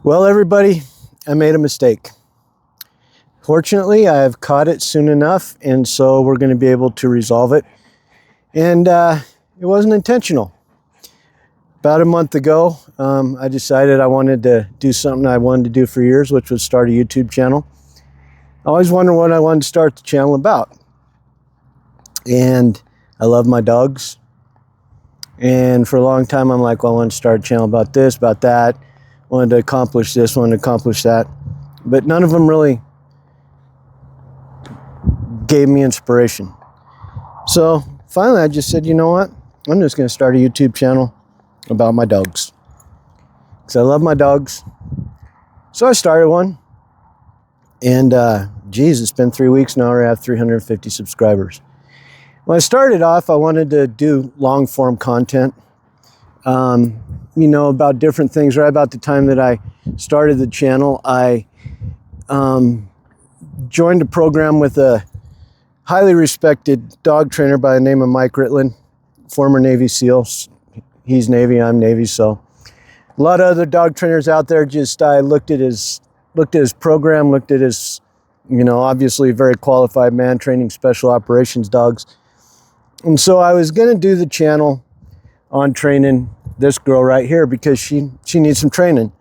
Well, everybody, I made a mistake. Fortunately, I've caught it soon enough, and so we're going to be able to resolve it. And it wasn't intentional. About a month ago, I decided I wanted to do something I wanted to do for years, which was start a YouTube channel. I always wondered what I wanted to start the channel about. And I love my dogs. And for a long time, I'm like, well, I want to start a channel about this, about that. Wanted to accomplish this, wanted to accomplish that. But none of them really gave me inspiration. So finally, I just said, you know what? I'm just going to start a YouTube channel about my dogs. Because I love my dogs. So I started one. And geez, it's been 3 weeks now. I have 350 subscribers. When I started off, I wanted to do long form content. About different things. Right about the time that I started the channel, I joined a program with a highly respected dog trainer by the name of Mike Ritland, former Navy SEAL. He's Navy, I'm Navy, so a lot of other dog trainers out there. Just I looked at his program, looked at his, obviously very qualified man training special operations dogs, and so I was going to do the channel on training this girl right here because she needs some training.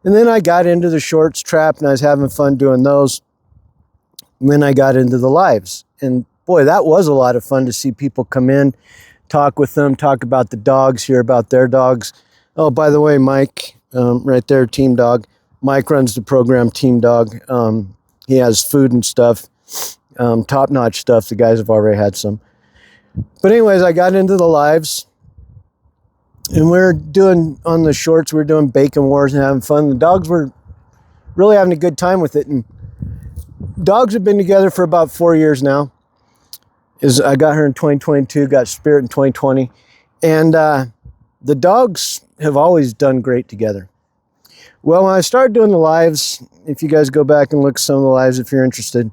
And then I got into the shorts trap and I was having fun doing those. And then I got into the lives. And boy, that was a lot of fun to see people come in, talk with them, talk about the dogs, hear about their dogs. Oh, by the way, Mike, right there, Team Dog. Mike runs the program, Team Dog. He has food and stuff, top-notch stuff. The guys have already had some. But anyways, I got into the lives. And we're doing, on the shorts, we're doing bacon wars and having fun. The dogs were really having a good time with it. And dogs have been together for about 4 years now. I got her in 2022, got Spirit in 2020. And the dogs have always done great together. Well, when I started doing the lives, if you guys go back and look at some of the lives if you're interested,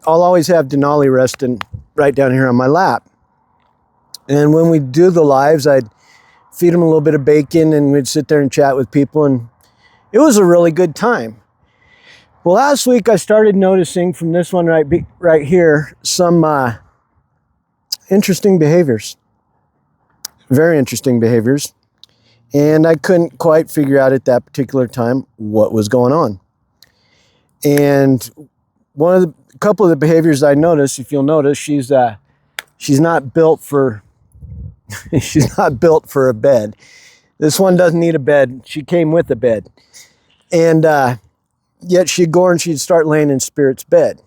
I'll always have Denali resting right down here on my lap. And when we do the lives, I'd feed them a little bit of bacon, and we'd sit there and chat with people, and it was a really good time. Well, last week I started noticing from this one right here some interesting behaviors, very interesting behaviors, and I couldn't quite figure out at that particular time what was going on. And a couple of the behaviors I noticed, if you'll notice, she's not built for. She's not built for a bed. This one doesn't need a bed. She came with a bed. And yet she'd go and she'd start laying in Spirit's bed.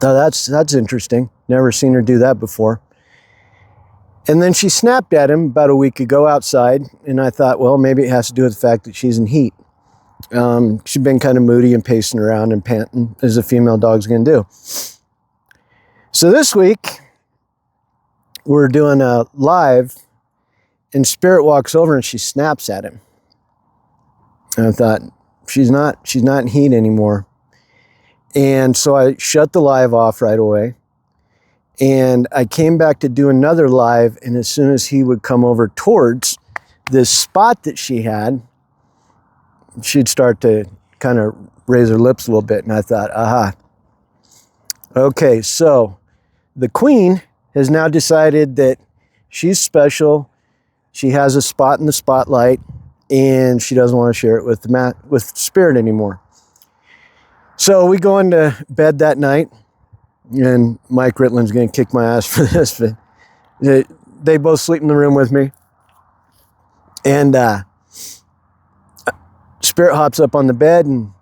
Now that's interesting. Never seen her do that before. And then she snapped at him about a week ago outside. And I thought, well, maybe it has to do with the fact that she's in heat. She's been kind of moody and pacing around and panting, as a female dog's going to do. So this week, we're doing a live, and Spirit walks over and she snaps at him. And I thought, she's not in heat anymore. And so I shut the live off right away. And I came back to do another live, and as soon as he would come over towards this spot that she had, she'd start to kind of raise her lips a little bit. And I thought, aha. Okay, so the queen has now decided that she's special. She has a spot in the spotlight, and she doesn't want to share it with Spirit anymore. So we go into bed that night, and Mike Ritland's going to kick my ass for this, but they both sleep in the room with me. And Spirit hops up on the bed, and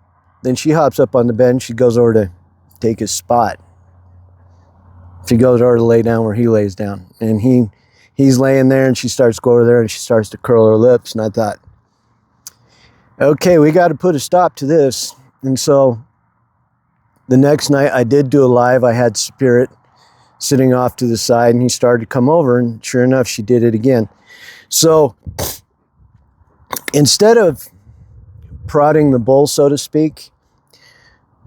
then she hops up on the bed, and she goes over to take his spot. She goes over to lay down where he lays down. And he's laying there, and she starts to go over there, and she starts to curl her lips. And I thought, okay, we got to put a stop to this. And so the next night I did do a live. I had Spirit sitting off to the side, and he started to come over, and sure enough, she did it again. So instead of prodding the bull, so to speak,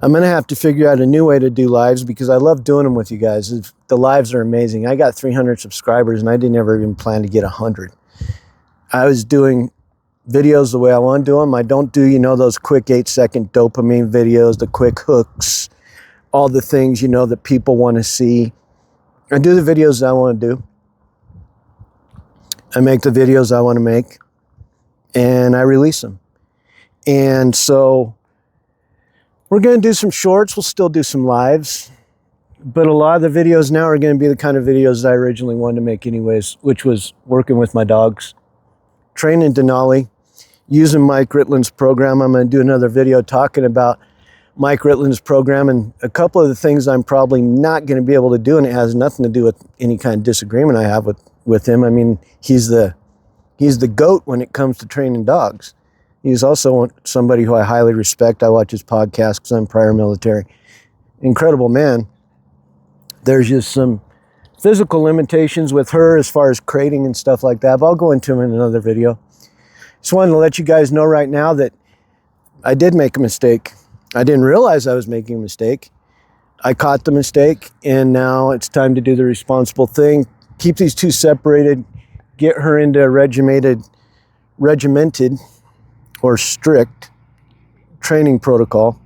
I'm going to have to figure out a new way to do lives, because I love doing them with you guys. The lives are amazing. I got 300 subscribers, and I didn't ever even plan to get 100. I was doing videos the way I want to do them. I don't do, those quick 8-second dopamine videos, the quick hooks, all the things, that people want to see. I do the videos that I want to do. I make the videos I want to make, and I release them. And so we're going to do some shorts. We'll still do some lives. But a lot of the videos now are going to be the kind of videos that I originally wanted to make anyways, which was working with my dogs, training Denali, using Mike Ritland's program. I'm going to do another video talking about Mike Ritland's program and a couple of the things I'm probably not going to be able to do, and it has nothing to do with any kind of disagreement I have with him. I mean, he's the GOAT when it comes to training dogs. He's also somebody who I highly respect. I watch his podcast because I'm prior military. Incredible man. There's just some physical limitations with her as far as crating and stuff like that, but I'll go into them in another video. Just wanted to let you guys know right now that I did make a mistake. I didn't realize I was making a mistake. I caught the mistake, and now it's time to do the responsible thing. Keep these two separated, get her into a regimented or strict training protocol.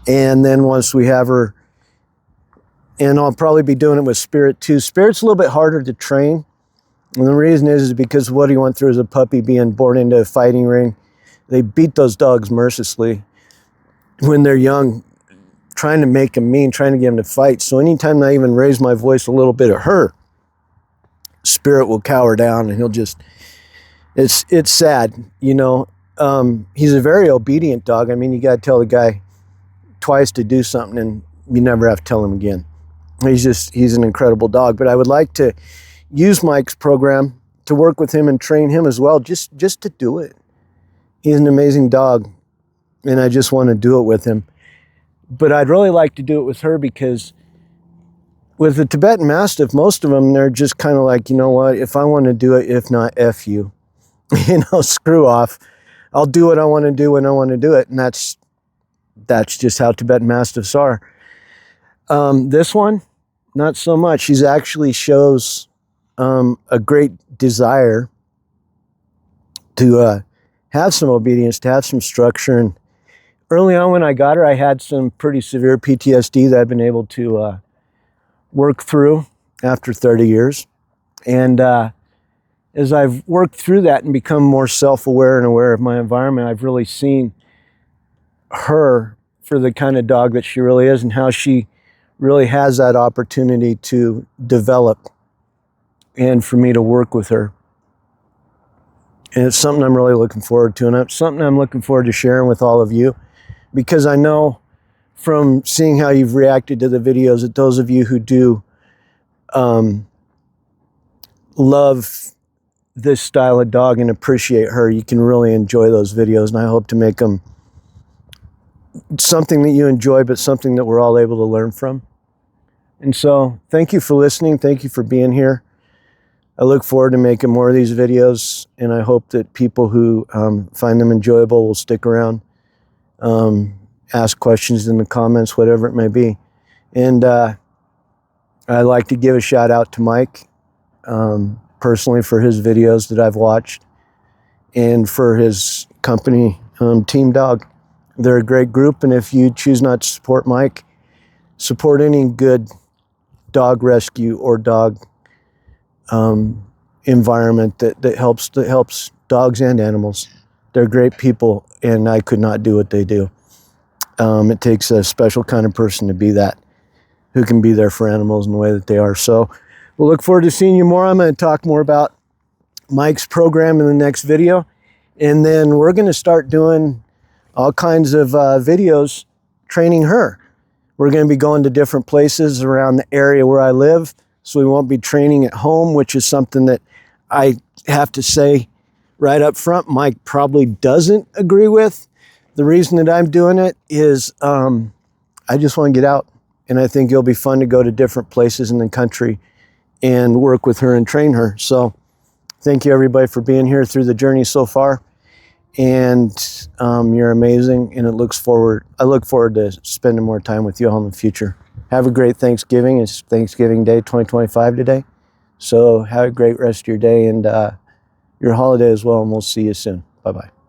And then once we have her, and I'll probably be doing it with Spirit too. Spirit's a little bit harder to train. And the reason is because what he went through as a puppy being born into a fighting ring. They beat those dogs mercilessly when they're young, trying to make them mean, trying to get them to fight. So anytime I even raise my voice a little bit at her, Spirit will cower down, and he'll just, it's sad, He's a very obedient dog. I mean, you got to tell the guy twice to do something, and you never have to tell him again. He's an incredible dog. But I would like to use Mike's program to work with him and train him as well, just to do it. He's an amazing dog, and I just want to do it with him. But I'd really like to do it with her, because with the Tibetan Mastiff, most of them, they're just kind of like, you know what, if I want to do it, if not, F you. Screw off. I'll do what I want to do when I want to do it. And that's just how Tibetan Mastiffs are. This one, not so much. She actually shows a great desire to have some obedience, to have some structure. And early on when I got her, I had some pretty severe PTSD that I've been able to work through after 30 years. And as I've worked through that and become more self-aware and aware of my environment, I've really seen her for the kind of dog that she really is, and how she really has that opportunity to develop and for me to work with her. And it's something I'm really looking forward to, and it's something I'm looking forward to sharing with all of you, because I know from seeing how you've reacted to the videos that those of you who do love this style of dog and appreciate her, you can really enjoy those videos, and I hope to make them something that you enjoy, but something that we're all able to learn from. And so thank you for listening. Thank you for being here. I look forward to making more of these videos, and I hope that people who find them enjoyable will stick around, ask questions in the comments, whatever it may be. And I'd like to give a shout out to Mike personally for his videos that I've watched, and for his company, Team Dog. They're a great group, and if you choose not to support Mike, support any good dog rescue or dog environment that helps dogs and animals. They're great people, and I could not do what they do. It takes a special kind of person to be that, who can be there for animals in the way that they are. So we'll look forward to seeing you more. I'm going to talk more about Mike's program in the next video, and then we're going to start doing all kinds of videos training her. We're going to be going to different places around the area where I live, so we won't be training at home, which is something that I have to say right up front, Mike probably doesn't agree with. The reason that I'm doing it is I just want to get out, and I think it'll be fun to go to different places in the country and work with her and train her. So thank you everybody for being here through the journey so far. And you're amazing, and I look forward to spending more time with you all in the future. Have a great Thanksgiving. It's Thanksgiving Day 2025 today. So have a great rest of your day, and your holiday as well, and we'll see you soon. Bye-bye.